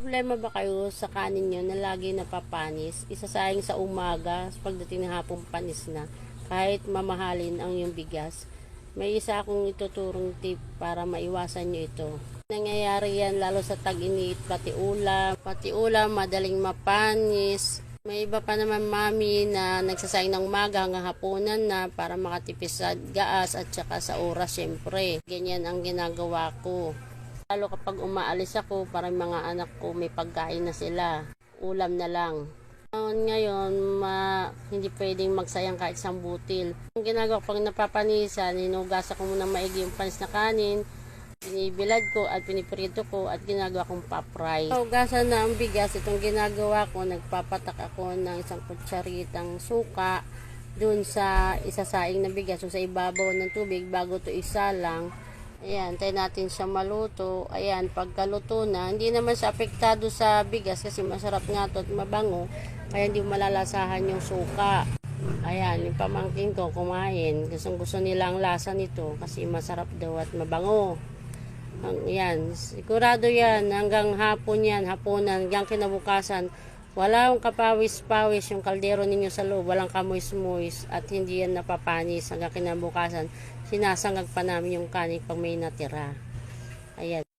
Problema ba kayo sa kanin nyo na lagi napapanis? Isasayang sa umaga, pagdating ng hapong panis na, kahit mamahalin ang yung bigas. May isa akong ituturong tip para maiwasan nyo ito. Nangyayari yan lalo sa tag-init, pati ulam, madaling mapanis. May iba pa naman mami na nagsasayang ng umaga hanggang hapunan na para makatipis sa gaas at saka sa oras syempre. Ganyan ang ginagawa ko. Lalo kapag umaalis ako para mga anak ko may pagkain na sila, ulam na lang. Ngayon, hindi pwedeng magsayang kahit isang butil. Ang ginagawa ko pag napapanisan, hinugasan ko muna maigi yung panis na kanin, binibilad ko at piniprito ko at ginagawa kong pa-fry. Hugasan na ang bigas, itong ginagawa ko, nagpapatak ako ng isang kutsaritang suka dun sa isasaing na bigas o sa ibabaw ng tubig bago to isalang. Ayan, tayo natin siya maluto. Ayan, pagkaluto na, hindi naman siya apektado sa bigas kasi masarap nga to at mabango. Kaya hindi malalasahan yung suka. Ayan, yung pamangkin ko kumain. Gusto nila ang lasa nito kasi masarap daw at mabango. Ayan, sigurado yan. Hanggang hapon yan, hapunan, hanggang kinabukasan. Walang kapawis-pawis yung kaldero ninyo sa loob, walang kamuis-muis at hindi yan napapanis hanggang kinabukasan. Sinasangag pa namin yung kanin pag may natira. Ayan.